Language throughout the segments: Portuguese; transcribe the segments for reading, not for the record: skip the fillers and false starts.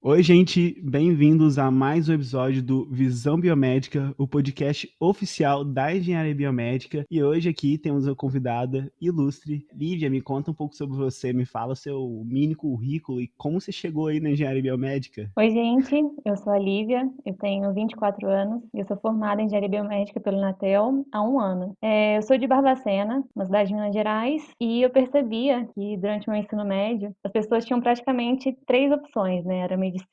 Oi, gente, bem-vindos a mais um episódio do Visão Biomédica, o podcast oficial da Engenharia Biomédica. E hoje aqui temos uma convidada ilustre. Lívia, me conta um pouco sobre você, me fala o seu mini currículo e como você chegou aí na Engenharia Biomédica. Oi, gente, eu sou a Lívia, eu tenho 24 anos e eu sou formada em Engenharia Biomédica pelo Inatel há um ano. Eu sou de Barbacena, uma cidade de Minas Gerais, e eu percebia que durante o meu ensino médio as pessoas tinham praticamente três opções, né? Era medicina,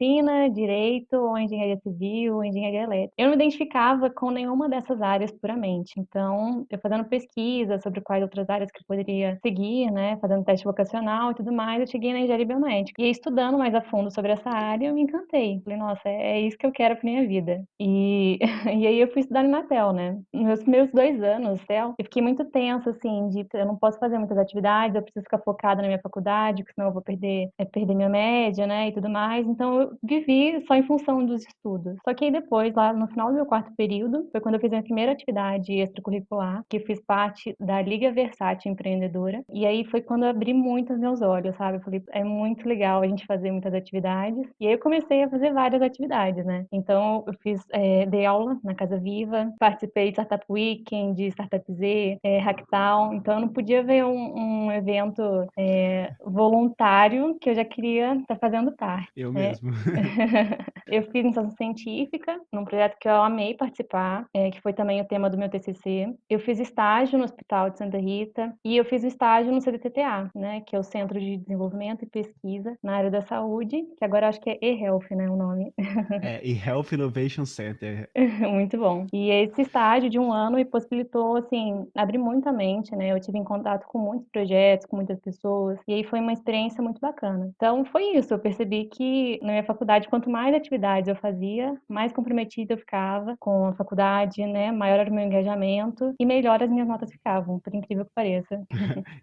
direito, ou engenharia civil, ou engenharia elétrica. Eu não me identificava com nenhuma dessas áreas puramente, então eu fazendo pesquisa sobre quais outras áreas que eu poderia seguir, né? Fazendo teste vocacional e tudo mais, eu cheguei na Engenharia Biomédica. E aí, estudando mais a fundo sobre essa área, eu me encantei. Falei, nossa, é isso que eu quero pra minha vida. E, e aí eu fui estudar no Inatel, né? Nos meus primeiros 2 anos, CEL, eu fiquei muito tensa, assim, de eu não posso fazer muitas atividades, eu preciso ficar focada na minha faculdade, porque senão eu vou perder minha média, né, e tudo mais. Então eu vivi só em função dos estudos. Só que aí depois, lá no final do meu quarto período, foi quando eu fiz a minha primeira atividade extracurricular, que eu fiz parte da Liga Versátil Empreendedora. E aí foi quando eu abri muito os meus olhos, sabe? Eu falei, é muito legal a gente fazer muitas atividades. E aí eu comecei a fazer várias atividades, né? Então eu dei aula na Casa Viva, participei de Startup Weekend, de Startup Z, Hacktown. Então eu não podia ver um evento voluntário que eu já queria estar fazendo parte, Eu né? mesmo. Eu fiz iniciação científica, num projeto que eu amei participar, que foi também o tema do meu TCC. Eu fiz estágio no Hospital de Santa Rita e eu fiz o estágio no CDTTA, né, que é o Centro de Desenvolvimento e Pesquisa na área da saúde, que agora acho que é eHealth, né, o nome. E Health Innovation Center. Muito bom. E esse estágio de um ano me possibilitou, assim, abrir muita mente, né? Eu tive em contato com muitos projetos, com muitas pessoas, e aí foi uma experiência muito bacana. Então, foi isso. Eu percebi que na minha faculdade, quanto mais atividades eu fazia, mais comprometida eu ficava com a faculdade, né? Maior era o meu engajamento e melhor as minhas notas ficavam, por incrível que pareça.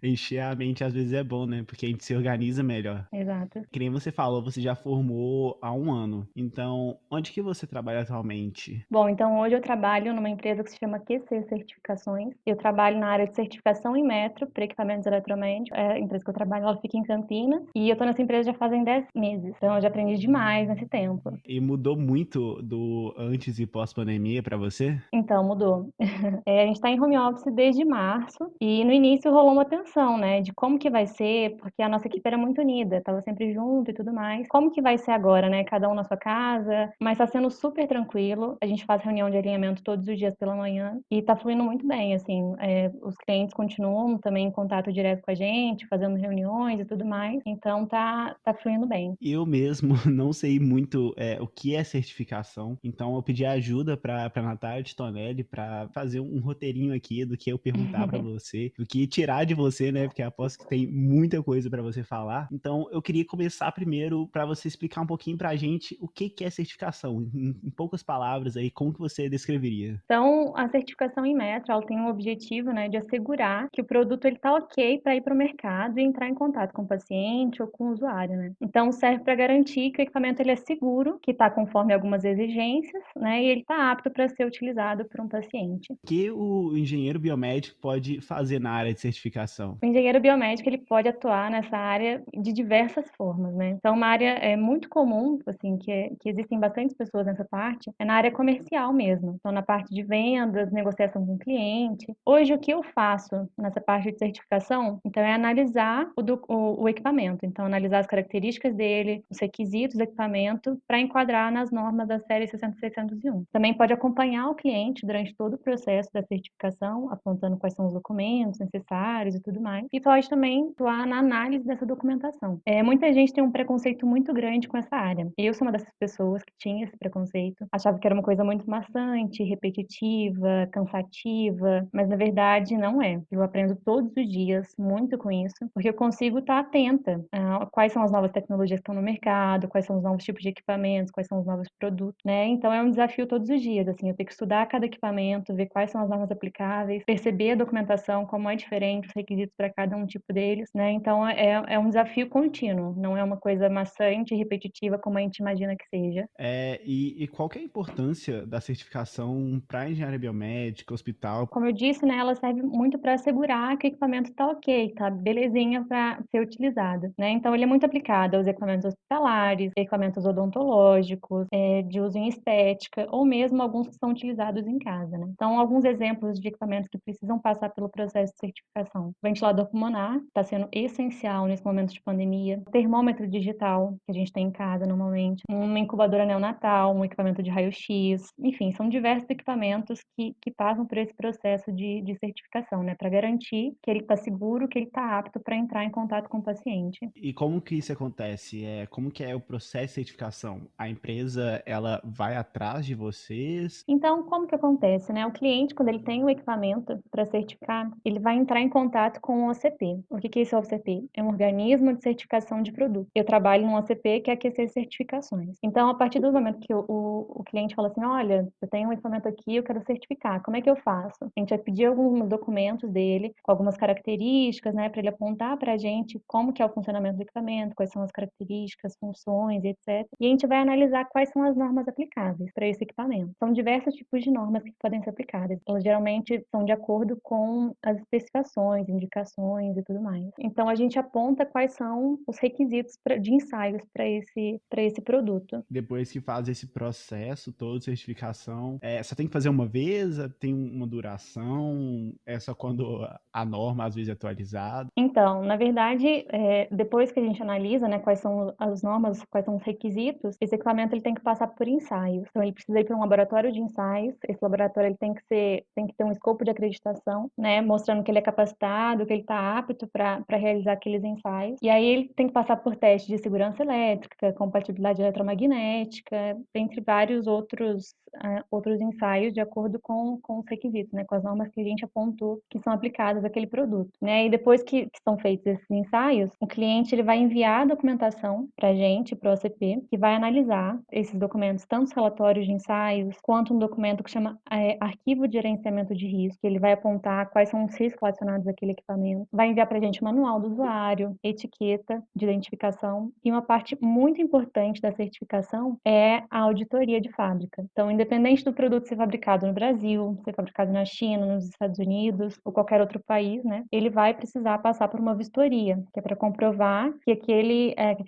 Encher a mente às vezes é bom, né? Porque a gente se organiza melhor. Exato. Que nem você falou, você já formou há um ano. Então, onde que você trabalha atualmente? Bom, então hoje eu trabalho numa empresa que se chama QC Certificações. Eu trabalho na área de certificação em metro para equipamentos eletromédicos. A empresa que eu trabalho, ela fica em Campinas. E eu tô nessa empresa já fazem 10 meses. Então eu já aprendi demais nesse tempo. E mudou muito do antes e pós-pandemia pra você? Então, mudou. A gente está em home office desde março e no início rolou uma tensão, né, de como que vai ser, porque a nossa equipe era muito unida, estava sempre junto e tudo mais. Como que vai ser agora, né? Cada um na sua casa, mas está sendo super tranquilo. A gente faz reunião de alinhamento todos os dias pela manhã e está fluindo muito bem, assim. Os clientes continuam também em contato direto com a gente, fazendo reuniões e tudo mais. Então tá fluindo bem. Eu mesmo não sei muito o que é certificação, então eu pedi ajuda para Natália Titonelli para fazer um roteirinho aqui do que eu perguntar para você, do que tirar de você, né? Porque aposto que tem muita coisa para você falar. Então eu queria começar primeiro para você explicar um pouquinho para a gente o que é certificação, em poucas palavras aí, como que você descreveria? Então, a certificação em Metro, ela tem o objetivo, né, de assegurar que o produto ele está ok para ir para o mercado e entrar em contato com o paciente ou com o usuário, né? Então, serve para garantir que o equipamento ele é seguro, que está conforme algumas exigências, né, e ele está apto para ser utilizado por um paciente. O que o engenheiro biomédico pode fazer na área de certificação? O engenheiro biomédico ele pode atuar nessa área de diversas formas, né? Então, uma área muito comum, assim, que existem bastantes pessoas nessa parte, é na área comercial mesmo. Então, na parte de vendas, negociação com o cliente. Hoje, o que eu faço nessa parte de certificação, então, é analisar o equipamento. Então, analisar as características dele, os requisitos do equipamento, para enquadrar nas normas da série 60601. Também pode acompanhar o cliente durante todo o processo da certificação, apontando quais são os documentos necessários e tudo mais. E pode também atuar na análise dessa documentação. Muita gente tem um preconceito muito grande com essa área. Eu sou uma dessas pessoas que tinha esse preconceito. Achava que era uma coisa muito maçante, repetitiva, cansativa, mas na verdade não é. Eu aprendo todos os dias muito com isso, porque eu consigo estar atenta a quais são as novas tecnologias que estão no mercado, quais são os novos tipos de equipamentos, quais são os novos produtos, né? Então é um desafio todos os dias, assim, eu tenho que estudar cada equipamento, ver quais são as normas aplicáveis, perceber a documentação, como é diferente os requisitos para cada um tipo deles, né? Então é um desafio contínuo, não é uma coisa maçante e repetitiva como a gente imagina que seja. E qual que é a importância da certificação para engenharia biomédica, hospital? Como eu disse, né, ela serve muito para assegurar que o equipamento está ok, tá belezinha para ser utilizado, né? Então ele é muito aplicado aos equipamentos hospitalares, equipamentos odontológicos, de uso em estética, ou mesmo alguns que são utilizados em casa, né? Então, alguns exemplos de equipamentos que precisam passar pelo processo de certificação. O ventilador pulmonar está sendo essencial nesse momento de pandemia. O termômetro digital, que a gente tem em casa normalmente. Uma incubadora neonatal, um equipamento de raio-x. Enfim, são diversos equipamentos que passam por esse processo de certificação, né? Para garantir que ele está seguro, que ele está apto para entrar em contato com o paciente. E como que isso acontece? Como que é o processo de certificação? A empresa, ela vai atrás de vocês? Então, como que acontece, né? O cliente, quando ele tem o equipamento para certificar, ele vai entrar em contato com o OCP. O que que é esse OCP? É um organismo de certificação de produto. Eu trabalho num OCP que é aquecer certificações. Então, a partir do momento que o cliente fala assim, olha, eu tenho um equipamento aqui, eu quero certificar, como é que eu faço? A gente vai pedir alguns documentos dele, com algumas características, né, para ele apontar para a gente como que é o funcionamento do equipamento, quais são as características, funções, etc. E a gente vai analisar quais são as normas aplicáveis para esse equipamento. São diversos tipos de normas que podem ser aplicadas. Elas geralmente são de acordo com as especificações, indicações e tudo mais. Então a gente aponta quais são os requisitos de ensaios para esse produto. Depois que faz esse processo todo de certificação, só tem que fazer uma vez? Tem uma duração? É só quando a norma às vezes é atualizada? Então, na verdade, depois que a gente analisa, né, quais são as normas, quais são os requisitos, esse equipamento ele tem que passar por ensaios. Então, ele precisa ir para um laboratório de ensaios. Esse laboratório ele tem que ter um escopo de acreditação, né, mostrando que ele é capacitado, que ele está apto para realizar aqueles ensaios. E aí ele tem que passar por testes de segurança elétrica, compatibilidade eletromagnética, entre vários outros ensaios de acordo com os requisitos, né, com as normas que a gente apontou que são aplicadas àquele produto, né? E depois que são feitos esses ensaios, o cliente ele vai enviar a documentação para a gente, para o OCP, que vai analisar esses documentos, tanto os relatórios de ensaios, quanto um documento que chama Arquivo de Gerenciamento de Risco, que ele vai apontar quais são os riscos relacionados àquele equipamento, vai enviar para a gente o manual do usuário, etiqueta de identificação, e uma parte muito importante da certificação é a auditoria de fábrica. Então, independente do produto ser fabricado no Brasil, ser fabricado na China, nos Estados Unidos ou qualquer outro país, né, ele vai precisar passar por uma vistoria, que é para comprovar que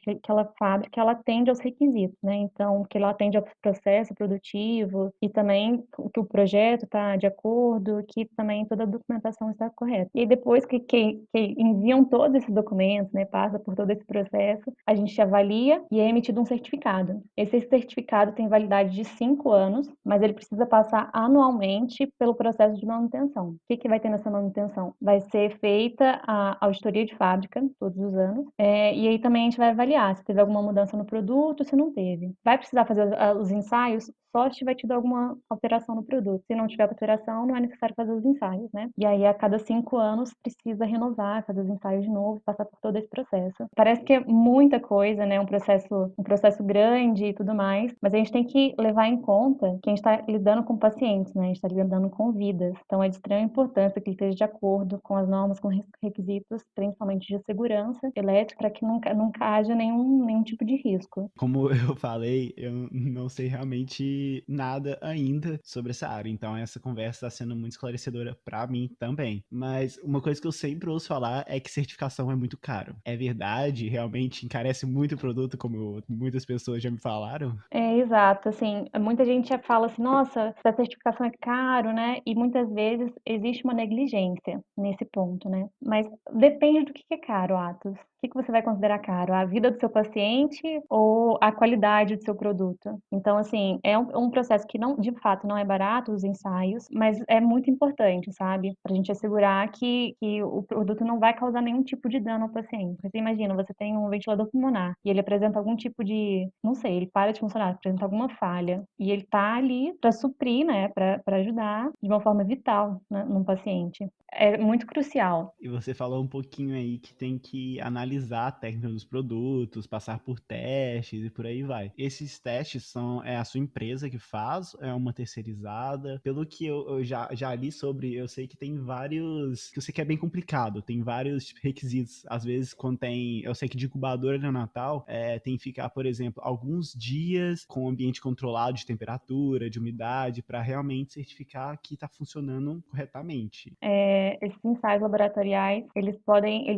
aquela fábrica ela atende aos requisitos, né? Então, que ela atende ao processo produtivo e também que o projeto está de acordo, que também toda a documentação está correta. E depois que enviam todos esses documentos, né, passa por todo esse processo, a gente avalia e é emitido um certificado. Esse certificado tem validade de 5 anos, mas ele precisa passar anualmente pelo processo de manutenção. O que vai ter nessa manutenção? Vai ser feita a auditoria de fábrica todos os anos, e aí também a gente vai avaliar se teve alguma mudança no produto, se não teve. Vai precisar fazer os ensaios só se tiver tido alguma alteração no produto. Se não tiver alteração, não é necessário fazer os ensaios, né? E aí, a cada 5 anos, precisa renovar, fazer os ensaios de novo, passar por todo esse processo. Parece que é muita coisa, né? Um processo grande e tudo mais, mas a gente tem que levar em conta que a gente está lidando com pacientes, né? A gente está lidando com vidas. Então, é de extrema importância que ele esteja de acordo com as normas, com requisitos, principalmente de segurança elétrica, para que nunca haja nenhum tipo de risco. Como eu falei, eu não sei realmente nada ainda sobre essa área, então essa conversa está sendo muito esclarecedora para mim também. Mas uma coisa que eu sempre ouço falar é que certificação é muito caro. É verdade? Realmente encarece muito o produto, como muitas pessoas já me falaram? É, exato, assim, muita gente já fala assim, nossa, essa certificação é caro, né? E muitas vezes existe uma negligência nesse ponto, né? Mas depende do que é caro, Atos. O que você vai considerar caro? A vida do seu paciente ou a qualidade do seu produto? Então, assim, é um processo que não, de fato, não é barato, os ensaios, mas é muito importante, sabe? Pra gente assegurar que o produto não vai causar nenhum tipo de dano ao paciente. Você imagina, você tem um ventilador pulmonar e ele apresenta algum tipo de, não sei, ele para de funcionar, apresenta alguma falha e ele tá ali para suprir, né, para ajudar de uma forma vital, né, num paciente. É muito crucial. E você falou um pouquinho aí que tem que analisar a técnica dos produtos, passar por testes e por aí vai. Esses testes são a sua empresa que faz, é uma terceirizada? Pelo que eu já li sobre, eu sei que tem vários, que eu sei que é bem complicado, tem vários tipo, requisitos. Às vezes, quando tem, eu sei que de incubadora neonatal, tem que ficar, por exemplo, alguns dias com o ambiente controlado de temperatura, de umidade, para realmente certificar que está funcionando corretamente. Esses ensaios laboratoriais, eles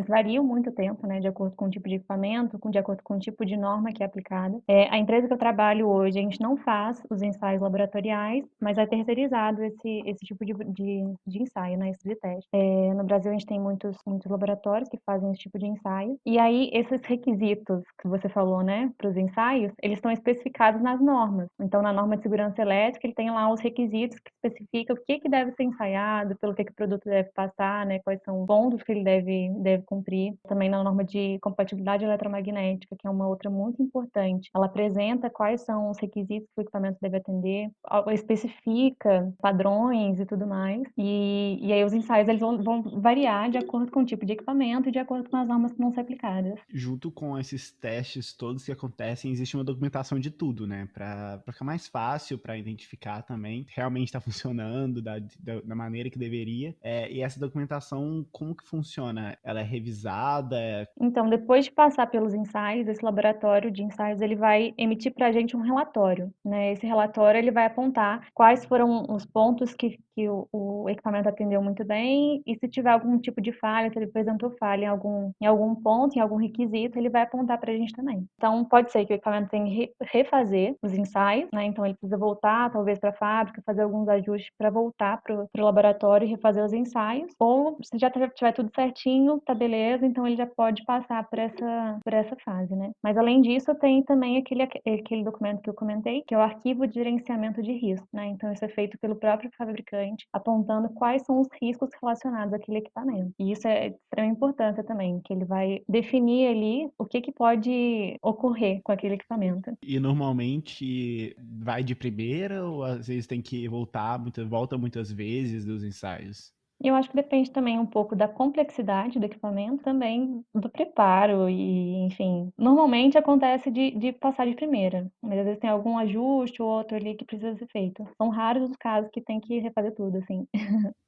variam muito tempo, né, de acordo com o tipo de equipamento, de acordo com o tipo de norma que é aplicada. A empresa que eu trabalho hoje, a gente não faz os ensaios laboratoriais, mas é terceirizado esse tipo de ensaio, né, esse de teste. No Brasil, a gente tem muitos laboratórios que fazem esse tipo de ensaio. E aí, esses requisitos que você falou, né, para os ensaios, eles estão especificados nas normas. Então, na norma de segurança elétrica, ele tem lá os requisitos que especificam o que deve ser ensaiado, pelo que o produto deve passar, né, quais são os pontos que ele deve cumprir. Também na norma de compatibilidade eletromagnética, que é uma outra muito importante. Ela apresenta quais são os requisitos que o equipamento deve atender, especifica padrões e tudo mais. E aí os ensaios eles vão variar de acordo com o tipo de equipamento e de acordo com as normas que vão ser aplicadas. Junto com esses testes todos que acontecem, existe uma documentação de tudo, né? Para ficar mais fácil para identificar também realmente está funcionando da maneira que deveria. E essa documentação, como que funciona? Ela é revisada? Então, depois de passar pelos ensaios, esse laboratório de ensaios ele vai emitir para a gente um relatório, né? Esse relatório ele vai apontar quais foram os pontos que o equipamento atendeu muito bem e se tiver algum tipo de falha, se ele apresentou falha em algum ponto, em algum requisito, ele vai apontar para a gente também. Então, pode ser que o equipamento tenha que refazer os ensaios, né? Então, ele precisa voltar, talvez, para a fábrica, fazer alguns ajustes para voltar para o laboratório e refazer os ensaios. Ou, se já tiver tudo certinho, tá beleza, então ele já pode passar por essa fase, né? Mas, além disso, tem também aquele documento que eu comentei, que é o arquivo de gerenciamento de risco, né? Então, isso é feito pelo próprio fabricante, apontando quais são os riscos relacionados àquele equipamento. E isso é de extrema importância também, que ele vai definir ali o que pode ocorrer com aquele equipamento. E normalmente vai de primeira ou às vezes tem que volta muitas vezes dos ensaios? Eu acho que depende também um pouco da complexidade do equipamento, também do preparo e, enfim, normalmente acontece de passar de primeira, mas às vezes tem algum ajuste ou outro ali que precisa ser feito. São raros os casos que tem que refazer tudo, assim.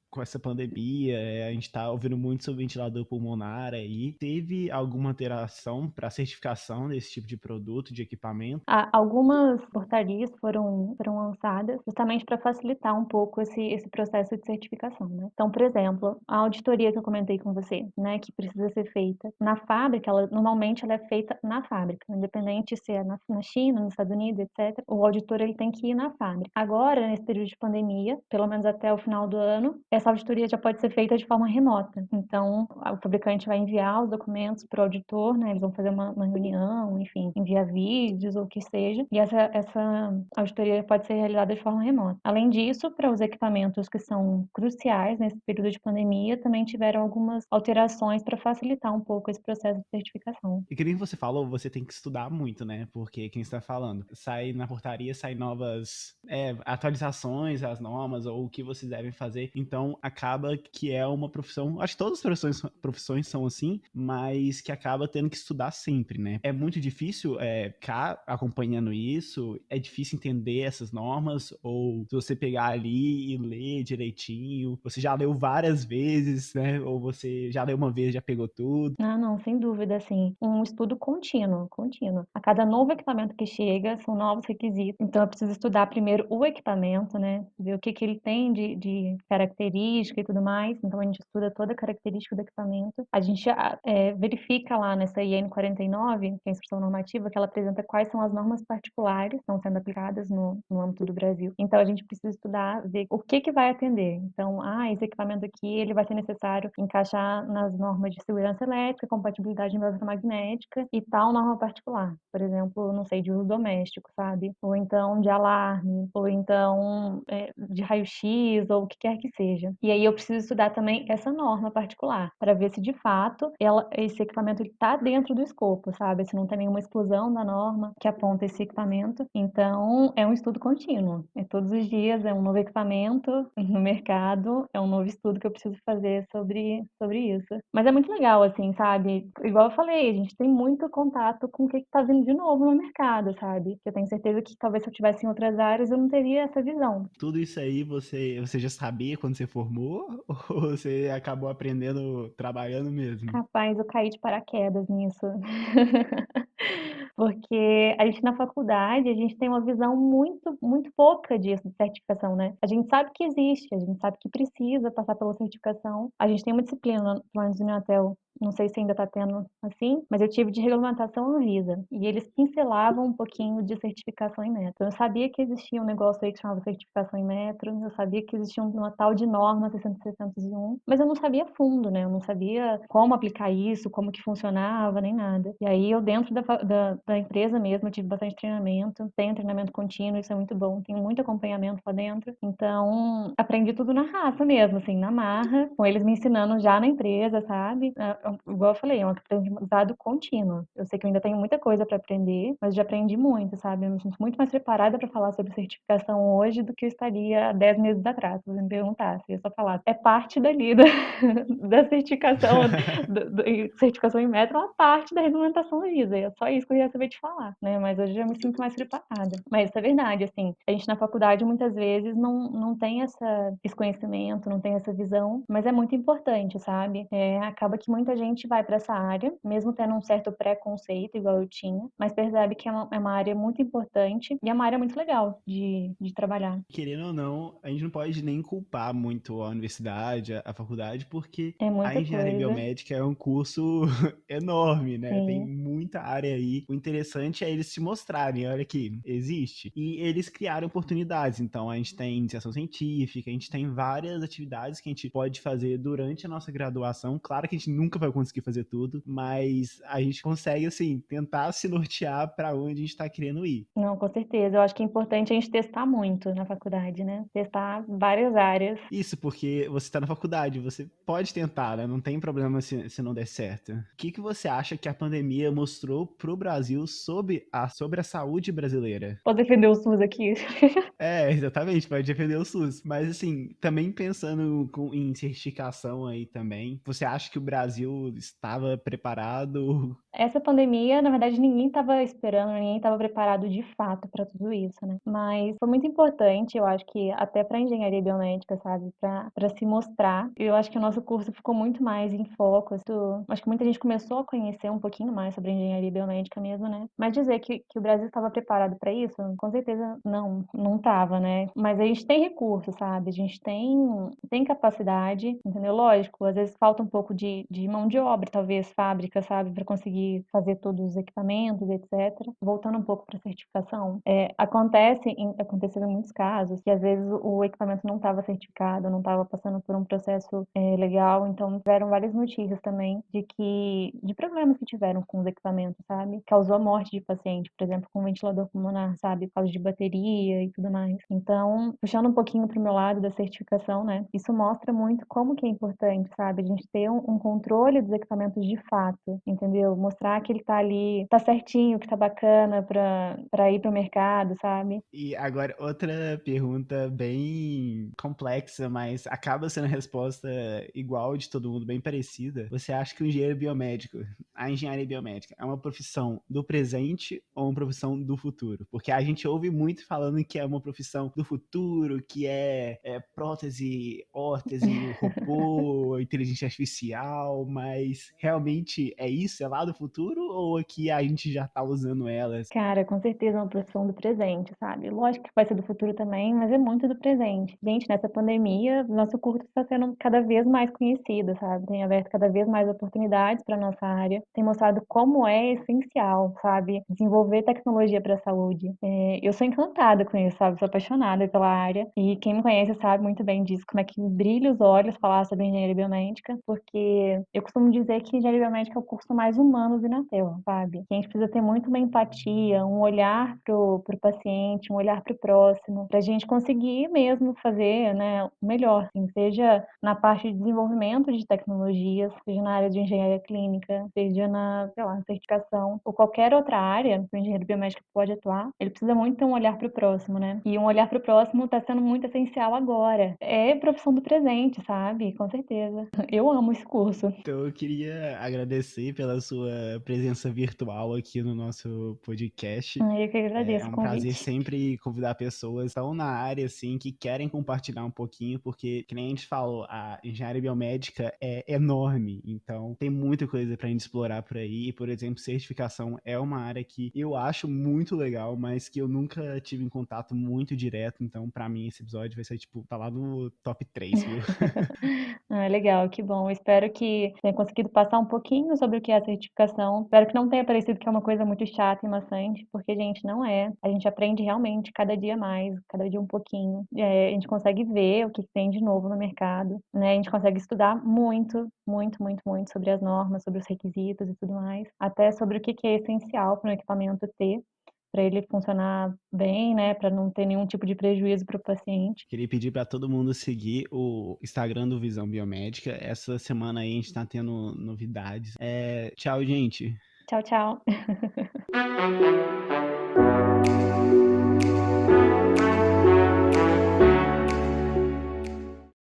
Com essa pandemia, a gente está ouvindo muito sobre ventilador pulmonar aí. Teve alguma alteração para certificação desse tipo de produto, de equipamento? Algumas portarias foram lançadas justamente para facilitar um pouco esse processo de certificação, né? Então, por exemplo, a auditoria que eu comentei com você, né, que precisa ser feita na fábrica, normalmente ela é feita na fábrica, independente se é na China, nos Estados Unidos, etc. O auditor ele tem que ir na fábrica. Agora, nesse período de pandemia, pelo menos até o final do ano, essa auditoria já pode ser feita de forma remota. Então, o fabricante vai enviar os documentos para o auditor, né? Eles vão fazer uma reunião, enfim, enviar vídeos ou o que seja, e essa auditoria pode ser realizada de forma remota. Além disso, para os equipamentos que são cruciais nesse período de pandemia, também tiveram algumas alterações para facilitar um pouco esse processo de certificação. E que nem você falou, você tem que estudar muito, né? Porque quem está falando, sai na portaria, sai novas atualizações, as normas, ou o que vocês devem fazer. Então, acaba que é uma profissão, acho que todas as profissões são assim, mas que acaba tendo que estudar sempre, né? É muito difícil ficar acompanhando isso, é difícil entender essas normas, ou se você pegar ali e ler direitinho, você já leu várias vezes, né? Ou você já leu uma vez, já pegou tudo. Ah, não, sem dúvida, assim, um estudo contínuo, contínuo. A cada novo equipamento que chega, são novos requisitos. Então, eu preciso estudar primeiro o equipamento, né? Ver o que ele tem de característica e tudo mais. Então, a gente estuda toda a característica do equipamento. A gente verifica lá nessa IN 49, que é a instrução normativa, que ela apresenta quais são as normas particulares que estão sendo aplicadas no âmbito do Brasil. Então, a gente precisa estudar, ver o que vai atender. Então, esse equipamento aqui, ele vai ser necessário encaixar nas normas de segurança elétrica, compatibilidade eletromagnética e tal norma particular. Por exemplo, não sei, de uso doméstico, sabe? Ou então de alarme, ou então de raio-x, ou o que quer que seja. seja. E aí eu preciso estudar também essa norma particular, para ver se de fato esse equipamento está dentro do escopo, sabe? Se não tem nenhuma exclusão da norma que aponta esse equipamento. Então, é um estudo contínuo. É todos os dias, é um novo equipamento no mercado, é um novo estudo que eu preciso fazer sobre isso. Mas é muito legal, assim, sabe? Igual eu falei, a gente tem muito contato com o que está vindo de novo no mercado, sabe? Eu tenho certeza que talvez se eu tivesse em outras áreas eu não teria essa visão. Tudo isso aí você já sabia quando você formou? Ou você acabou aprendendo trabalhando mesmo? Rapaz, eu caí de paraquedas nisso. Porque a gente na faculdade, a gente tem uma visão muito pouca disso, de certificação, né? A gente sabe que existe, a gente sabe que precisa passar pela certificação. A gente tem uma disciplina, pelo menos no Inatel, não sei se ainda está tendo assim, mas eu tive de regulamentação Anvisa. E eles pincelavam um pouquinho de certificação em metro. Eu sabia que existia um negócio aí que chamava certificação em metro, eu sabia que existia uma tal de norma 60601, mas eu não sabia a fundo, né? Eu não sabia como aplicar isso, como que funcionava, nem nada. E aí eu dentro da empresa mesmo, eu tive bastante treinamento, tenho treinamento contínuo, isso é muito bom, tenho muito acompanhamento lá dentro. Então, aprendi tudo na raça mesmo, assim, na marra, com eles me ensinando já na empresa, sabe? Igual eu falei, é um aprendizado contínuo. Eu sei que eu ainda tenho muita coisa para aprender, mas já aprendi muito, sabe? Eu me sinto muito mais preparada para falar sobre certificação hoje do que eu estaria há 10 meses atrás. Se você me perguntasse, eu só falar. É parte dali da certificação, certificação em metro é uma parte da regulamentação da ISA. É só isso que eu ia saber te falar, né? Mas hoje eu já me sinto mais preparada. Mas isso é verdade, assim. A gente na faculdade muitas vezes não tem esse conhecimento, não tem essa visão, mas é muito importante, sabe? Acaba que muita gente vai para essa área, mesmo tendo um certo preconceito, igual eu tinha, mas percebe que é uma área muito importante e é uma área muito legal de trabalhar. Querendo ou não, a gente não pode nem culpar muito a universidade, a faculdade, porque É a muita engenharia coisa, biomédica é um curso enorme, né? Tem sim. muita área aí. O interessante é eles se mostrarem, olha aqui, existe. E eles criaram oportunidades. Então, a gente tem iniciação científica, a gente tem várias atividades que a gente pode fazer durante a nossa graduação. Claro que a gente nunca vai conseguir fazer tudo, mas a gente consegue, assim, tentar se nortear para onde a gente está querendo ir. Não, com certeza. Eu acho que é importante a gente testar muito na faculdade, né? Testar várias áreas. Isso, porque você está na faculdade, você pode tentar, né? Não tem problema se não der certo. O que você acha que a pandemia mostrou pro Brasil sobre a saúde brasileira? Posso defender o SUS aqui? É, exatamente, pode defender o SUS. Mas, assim, também pensando em certificação aí também, você acha que o Brasil estava preparado? Essa pandemia, na verdade, ninguém estava esperando, ninguém estava preparado de fato para tudo isso, né? Mas foi muito importante, eu acho que até para engenharia biomédica, sabe? Para se mostrar. Eu acho que o nosso curso ficou muito mais em foco. Acho que muita gente começou a conhecer um pouquinho mais sobre engenharia biomédica mesmo, né? Mas dizer que o Brasil estava preparado para isso, com certeza não estava, né? Mas a gente tem recursos, sabe? A gente tem capacidade, entendeu? Lógico, às vezes falta um pouco de mão de obra, talvez fábrica, sabe? Para conseguir fazer todos os equipamentos, etc. Voltando um pouco para a certificação, aconteceu em muitos casos que às vezes o equipamento não estava certificado, não estava passando por um processo legal, então tiveram várias notícias também de problemas que tiveram com os equipamentos, sabe? Causou a morte de paciente, por exemplo, com ventilador pulmonar, sabe? Por causa de bateria e tudo mais. Então, puxando um pouquinho para o meu lado da certificação, né? Isso mostra muito como que é importante, sabe? A gente ter um controle dos equipamentos de fato, entendeu? Mostrar que ele tá ali, tá certinho, que tá bacana para ir pro mercado, sabe? E agora, outra pergunta bem complexa, mas acaba sendo a resposta igual de todo mundo, bem parecida. Você acha que o engenheiro biomédico, a engenharia biomédica, é uma profissão do presente ou uma profissão do futuro? Porque a gente ouve muito falando que é uma profissão do futuro, que é prótese, órtese, robô, inteligência artificial, mas realmente é isso? É lá do futuro ou aqui a gente já tá usando elas? Cara, com certeza é uma profissão do presente, sabe? Lógico que vai ser do futuro também, mas é muito do presente. Gente, nessa pandemia, nosso curso está sendo cada vez mais conhecido, sabe? Tem aberto cada vez mais oportunidades para nossa área, tem mostrado como é essencial, sabe? Desenvolver tecnologia para a saúde. Eu sou encantada com isso, sabe? Sou apaixonada pela área e quem me conhece sabe muito bem disso, como é que me brilha os olhos falar sobre engenharia biomédica, porque eu costumo dizer que engenharia biomédica é o curso mais humano do Inatel, sabe? Que a gente precisa ter muito uma empatia, um olhar pro paciente, um olhar pro próximo, pra gente conseguir mesmo fazer, né, o melhor, assim, seja na parte de desenvolvimento de tecnologias, seja na área de engenharia clínica, seja na, sei lá, certificação, ou qualquer outra área que o engenheiro biomédico pode atuar, ele precisa muito ter um olhar pro próximo, né? E um olhar pro próximo tá sendo muito essencial agora. É profissão do presente, sabe? Com certeza. Eu amo esse curso. Então eu queria agradecer pela sua presença virtual aqui no nosso podcast. Eu que É agradeço o um prazer convite. sempre convidar pessoas que estão na área, assim, que querem compartilhar um pouquinho, porque, que nem a gente falou, a engenharia biomédica é enorme, então tem muita coisa pra gente explorar por aí. E, por exemplo, certificação é uma área que eu acho muito legal, mas que eu nunca tive em contato muito direto, então pra mim esse episódio vai ser, tipo, tá lá no top 3, viu? Legal, que bom. Espero que tenha conseguido passar um pouquinho sobre o que é a certificação. Espero que não tenha parecido que é uma coisa muito chata e maçante, porque, gente, não é. A gente aprende realmente cada dia mais, cada dia um pouquinho. A gente consegue ver o que tem de novo no mercado, né? A gente consegue estudar muito, muito, muito, muito sobre as normas, sobre os requisitos e tudo mais, até sobre o que é essencial para um equipamento ter, para ele funcionar bem, né? Para não ter nenhum tipo de prejuízo para o paciente. Queria pedir para todo mundo seguir o Instagram do Visão Biomédica. Essa semana aí a gente tá tendo novidades. Tchau, gente. Tchau, tchau.